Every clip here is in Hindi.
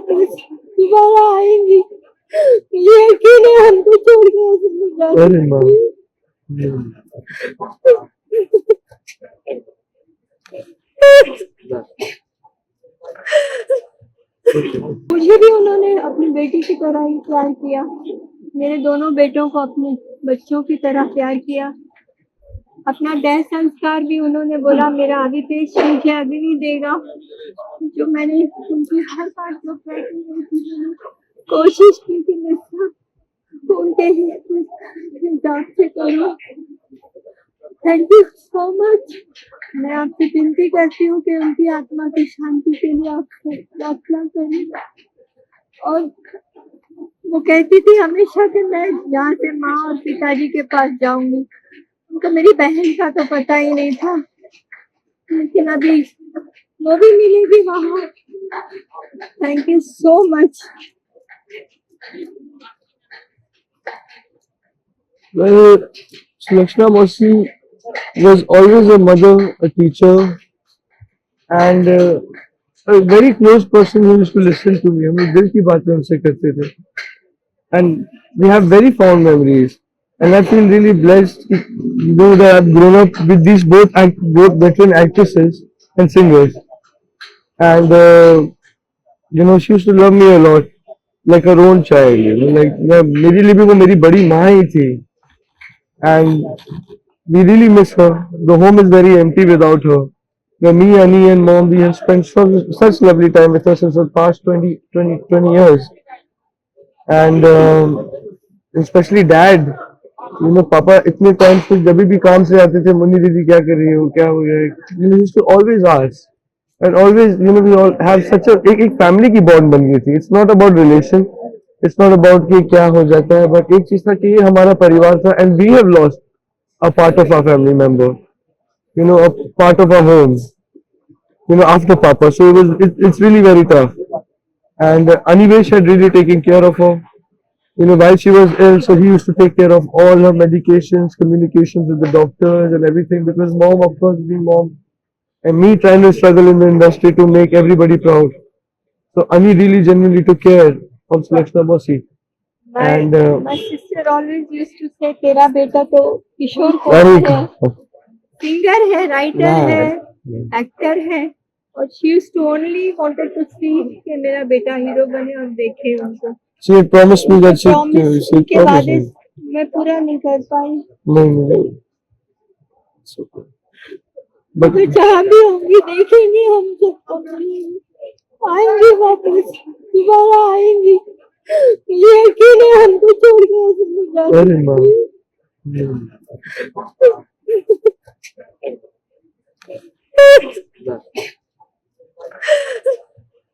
वापस दोबारा आएंगी, ये अकेले हमको छोड़ के ऐसे नहीं जा अरे माँ, मुझे भी उन्होंने अपनी बेटी की तरह ही प्यार किया, मेरे दोनों बेटों को अपने बच्चों की तरह प्यार किया। अपना देह संस्कार भी उन्होंने बोला मेरा अभी पेश मुझे अभी नहीं देगा, जो मैंने उनकी हर बात को कोशिश की कि मैं सब उनके हिसाब से करूँ। Thank you so much. मैं आपसे विनती करती हूँ कि उनकी आत्मा की शांति के लिए आप प्रार्थना करें। और वो कहती थी हमेशा कि मैं यहाँ से माँ और पिताजी के पास जाऊंगी, उनको मेरी बहन का तो पता ही नहीं था, लेकिन अभी वो भी मिलेगी वहाँ। Thank you so much. Well, Sulakshana Mausi was always a mother, a teacher, and a very close person who used to listen to me. हम लोग दिल की बातें उनसे करते थे, and we have very fond memories. And I feel really blessed, that I've grown up with these both veteran actresses and singers. And she used to love me a lot, like her own child. Like मेरे लिए भी वो मेरी बड़ी माँ ही थी. And we really miss her. The home is very empty without her. Me, Annie, and mom, we have spent such lovely time with her since the past 20 years. And especially dad, पापा इतने टाइम से जब भी काम से आते थे, मुन्नी दीदी क्या कर रही हो, क्या हो गया, he used to always ask. And always, we all have such a एक family की bond बन गई थी. It's not about relation, it's not about कि क्या हो जाता है, but एक चीज था कि ये हमारा परिवार था, and we have lost a part of our family member, a part of our home, after Papa. So it's really very tough. And Anivesh had really taken care of her. While she was ill, so he used to take care of all her medications, communications with the doctors and everything, because mom, of course, being mom, and me trying to struggle in the industry to make everybody proud. So Ani really genuinely took care of Sulakshana Mausi. And my sister always used to say, तेरा बेटा तो किशोर कुमार है, सिंगर है, राइटर है, एक्टर है, और she used to only wanted to see कि मेरा बेटा हीरो बने और देखे उनको. She had promised me that she के बाद मैं पूरा नहीं कर पाई. नहीं. But जहाँ भी होंगी देखेंगे हम सबको, आएंगे वापस, दोबारा आएंगी, ये अकेले हमको छोड़ के ऐसे नहीं जा सकती.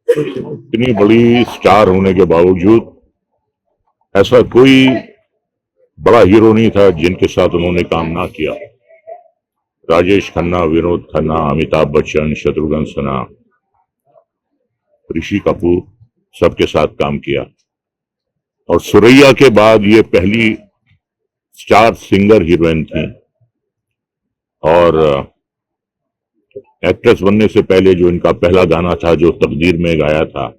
इतनी बड़ी स्टार होने के बावजूद ऐसा कोई बड़ा हीरो नहीं था जिनके साथ उन्होंने काम ना किया. राजेश खन्ना, विनोद खन्ना, अमिताभ बच्चन, शत्रुघ्न सिन्हा, ऋषि कपूर, सबके साथ काम किया. और सुरैया के बाद ये पहली स्टार सिंगर हीरोइन थी. और एक्ट्रेस बनने से पहले जो इनका पहला गाना था, जो तकदीर में गाया था,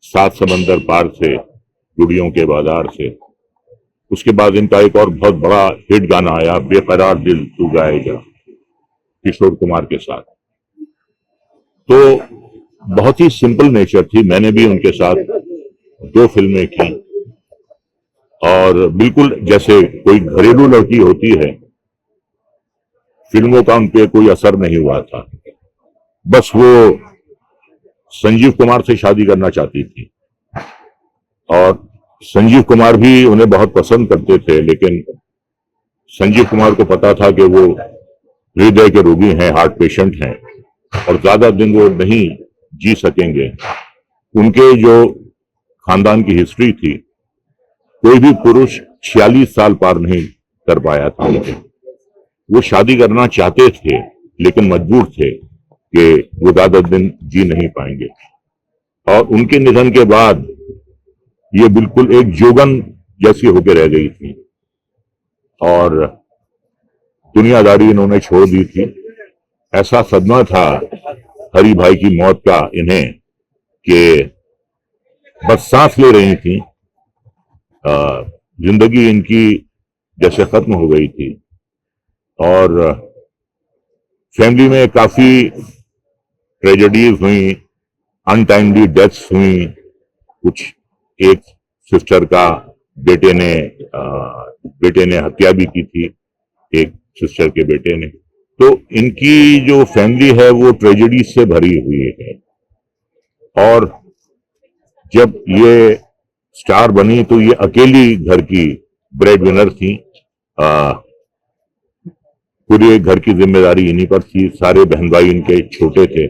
सात समंदर पार से, गुड़ियों के बाजार से, उसके बाद इनका एक और बहुत बड़ा हिट गाना आया, बेकरार दिल तू गाएगा, किशोर कुमार के साथ. तो बहुत ही सिंपल नेचर थी. मैंने भी उनके साथ 2 फिल्में की, और बिल्कुल जैसे कोई घरेलू लड़की होती है, फिल्मों का उन पे कोई असर नहीं हुआ था. बस वो संजीव कुमार से शादी करना चाहती थी, और संजीव कुमार भी उन्हें बहुत पसंद करते थे, लेकिन संजीव कुमार को पता था कि वो हृदय के रोगी हैं, हार्ट पेशेंट हैं, और ज्यादा दिन वो नहीं जी सकेंगे. उनके जो खानदान की हिस्ट्री थी, कोई भी पुरुष 46 साल पार नहीं कर पाया था. वो शादी करना चाहते थे, लेकिन मजबूर थे कि वो ज्यादा दिन जी नहीं पाएंगे. और उनके निधन के बाद ये बिल्कुल एक जोगन जैसी होकर रह गई थी, और दुनियादारी इन्होंने छोड़ दी थी. ऐसा सदमा था हरि भाई की मौत का इन्हें कि बस सांस ले रही थी। जिंदगी इनकी जैसे खत्म हो गई थी और फैमिली में काफी ट्रेजेडीज हुई, अनटाइमली डेथ्स हुई। कुछ एक सिस्टर का बेटे ने हत्या भी की थी, एक सिस्टर के बेटे ने। तो इनकी जो फैमिली है वो ट्रेजेडी से भरी हुई है। और जब ये स्टार बनी तो ये अकेली घर की ब्रेड विनर थी। पूरे घर की जिम्मेदारी इन्हीं पर थी। सारे बहन भाई इनके छोटे थे,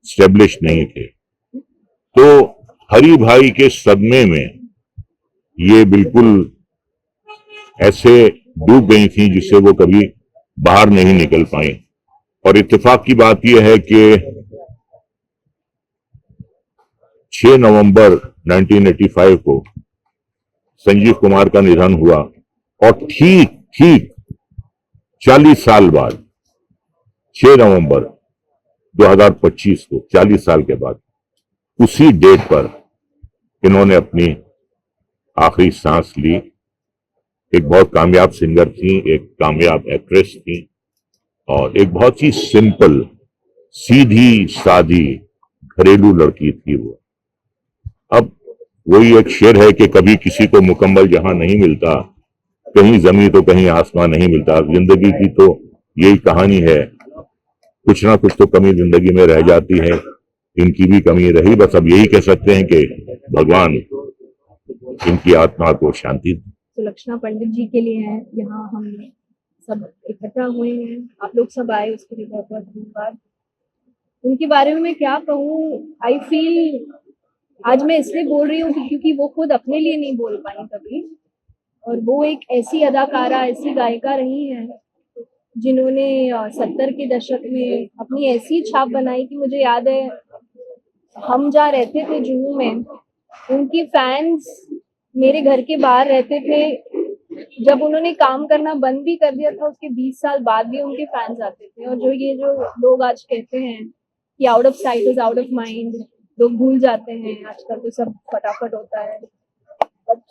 स्टेब्लिश नहीं थे। तो हरी भाई के सदमे में ये बिल्कुल ऐसे डूब गई थी जिससे वो कभी बाहर नहीं निकल पाई। और इत्तेफाक की बात यह है कि 6 नवंबर 1985 को संजीव कुमार का निधन हुआ और ठीक 40 साल बाद 6 नवंबर 2025 को 40 साल के बाद उसी डेट पर इन्होंने अपनी आखिरी सांस ली। एक बहुत कामयाब सिंगर थी, एक कामयाब एक्ट्रेस थी और एक बहुत ही सिंपल, सीधी सादी घरेलू लड़की थी वो। अब वही एक शेर है कि कभी किसी को मुकम्मल जहां नहीं मिलता, कहीं जमीन तो कहीं आसमान नहीं मिलता। जिंदगी की तो यही कहानी है, कुछ ना कुछ तो कमी जिंदगी में रह जाती है। इनकी भी कमी रही। बस अब यही कह सकते हैं कि भगवान इनकी आत्मा को शांति दे। सुलक्षणा पंडित जी के लिए है यहाँ हम सब इकट्ठा हुए हैं। आप लोग सब आए, उसके लिए बहुत बहुत धन्यवाद। उनके बारे में मैं क्या कहूँ, आई फील आज मैं इसलिए बोल रही हूँ क्योंकि वो खुद अपने लिए नहीं बोल पाई कभी। और वो एक ऐसी अदाकारा, ऐसी गायिका रही हैं जिन्होंने 70 के दशक में अपनी ऐसी छाप बनाई कि मुझे याद है हम जहाँ रहते थे जुहू में, उनकी फैंस मेरे घर के बाहर रहते थे। जब उन्होंने काम करना बंद भी कर दिया था उसके 20 साल बाद भी उनके फैंस आते थे। और जो लोग आज कहते हैं कि out of site is out of mind, लोग भूल जाते हैं, आजकल तो सब फटाफट होता है। बट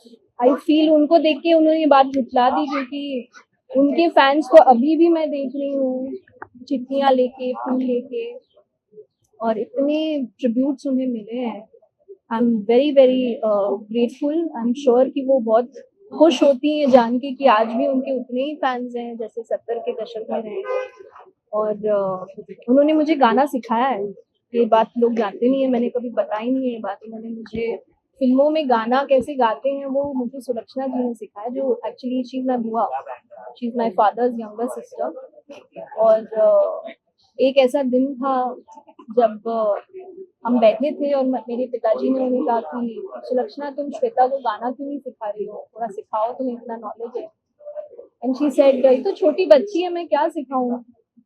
आई फील उनको देख के उन्होंने ये बात झुठला दी, क्योंकि उनके फैंस को अभी भी मैं देख रही हूँ चिट्ठियां लेके, फूल लेके, और इतने ट्रिब्यूट्स उन्हें मिले हैं। I am very very grateful. I am sure कि वो बहुत खुश होती हैं जान के कि आज भी उनके उतने ही फैंस हैं जैसे 70 के दशक में रहे। और उन्होंने मुझे गाना सिखाया है, ये बात लोग जानते नहीं है, मैंने कभी बताई नहीं है ये बात। उन्होंने मुझे फिल्मों में गाना कैसे गाते हैं वो मुझे सुलक्षणा जी ने सिखाया, जो एक्चुअली शी इज माय बुआ, she is my father's younger sister. और एक ऐसा दिन था जब हम बैठे थे और मेरे पिताजी ने उन्हें कहा कि सुलक्षणा तुम श्वेता को गाना क्यों नहीं सिखा रही हो, थोड़ा सिखाओ, तुम्हें इतना नॉलेज है। एंड शी सेड ये तो छोटी बच्ची है, मैं क्या सिखाऊं,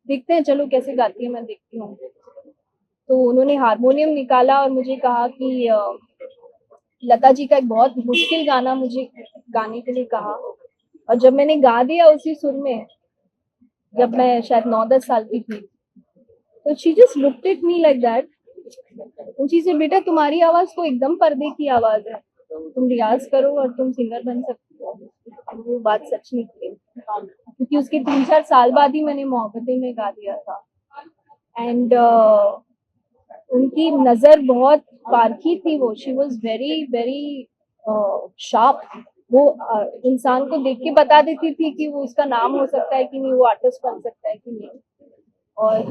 देखते हैं चलो कैसे गाती है, मैं देखती हूँ। तो उन्होंने हारमोनियम निकाला और मुझे कहा कि लता जी का एक बहुत मुश्किल गाना मुझे गाने के लिए कहा। और जब मैंने गा दिया उसी सुर में, जब मैं शायद 9-10 साल की थी, तो she just looked at me like that and she said बेटा तुम्हारी आवाज तो एकदम पर्दे की आवाज है, तुम रियाज करो और तुम सिंगर बन सकती हो। वो बात सच निकली, क्योंकि उसके 3-4 साल बाद ही मैंने मोहब्बतें में गा दिया था। एंड उनकी नजर बहुत पारखी थी, वो she was very very sharp. वो इंसान को देख के बता देती थी कि वो उसका नाम हो सकता है कि नहीं, वो आर्टिस्ट बन सकता है कि नहीं। और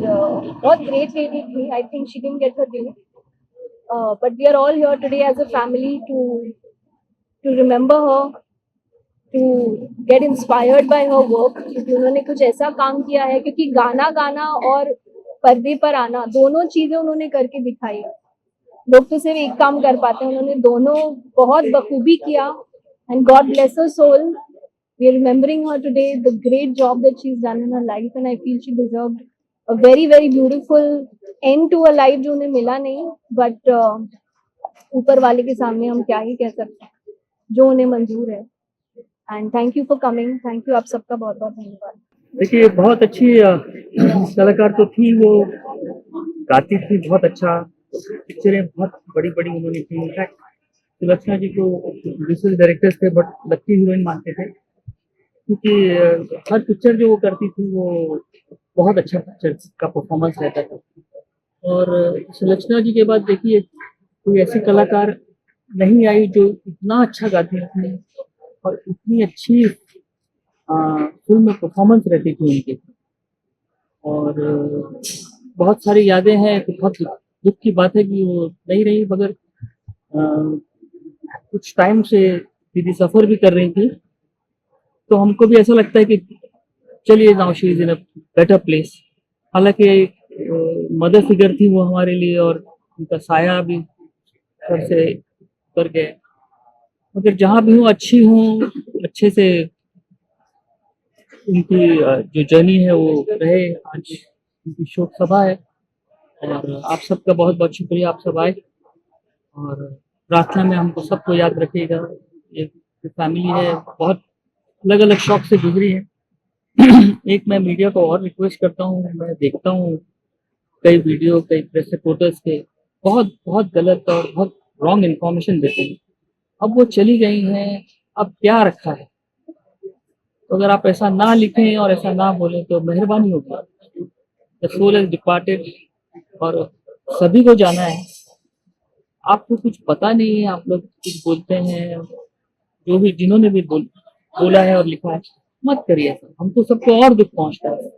बहुत ग्रेट लेडी थी। I think she didn't get her due, but we are all here today as a family to remember her, to get inspired by her work, क्योंकि उन्होंने कुछ ऐसा काम किया है। क्योंकि गाना और पर्दे पर आना दोनों चीजें उन्होंने करके दिखाई। लोग तो सिर्फ एक काम कर पाते हैं, उन्होंने दोनों बहुत बखूबी किया। And God bless her soul, we are remembering her today, the great job that she is done in her life. And I feel she deserved a very very beautiful end to a life जो उन्हें मिला नहीं। बट ऊपर वाले के सामने हम क्या ही कह सकते हैं, जो उन्हें मंजूर है। And thank you for coming, thank you, आप सबका बहुत बहुत धन्यवाद। देखिए बहुत अच्छी कलाकार तो थी, वो गाती थी बहुत अच्छा, पिक्चरें बहुत बड़ी बड़ी उन्होंने की। इनफैक्ट सुलक्षणा जी को दूसरे डायरेक्टर्स थे बट लगती हीरोइन मानते थे, क्योंकि हर पिक्चर जो वो करती थी वो बहुत अच्छा पिक्चर का परफॉर्मेंस रहता था। और सुलक्षणा जी के बाद देखिए कोई ऐसी कलाकार नहीं आई जो इतना अच्छा गाती थी और इतनी अच्छी फिल्म में परफॉर्मेंस रहती थी उनकी। और बहुत सारी यादें हैं, तो बहुत दुख की बात है कि वो नहीं रही, मगर कुछ टाइम से दीदी सफर भी कर रही थी, तो हमको भी ऐसा लगता है कि चलिए now she is in a better place. हालांकि मदर फिगर थी वो हमारे लिए और उनका साया भी सर से उतर गए, मगर जहाँ भी हूँ अच्छी हूँ, अच्छे से उनकी जो जर्नी है वो रहे। आज उनकी शोक सभा है और आप सबका बहुत बहुत शुक्रिया, आप सब आए और प्रार्थना में हमको सबको याद रखिएगा। एक फैमिली है, बहुत अलग अलग शौक से गुजरी है। एक मैं मीडिया को और रिक्वेस्ट करता हूँ, मैं देखता हूँ कई वीडियो, कई प्रेस रिपोर्टर्स के बहुत बहुत गलत और बहुत रॉन्ग इन्फॉर्मेशन देते हैं। अब वो चली गई हैं, अब क्या रखा है? तो अगर आप ऐसा ना लिखें और ऐसा ना बोलें तो मेहरबानी होगी। द सोल इज डिपार्टेड और सभी को जाना है। आपको कुछ पता नहीं है, आप लोग कुछ बोलते हैं, जो भी जिन्होंने भी बोला है और लिखा है, मत करिए ऐसा, हमको सबको और दुख पहुंचता है।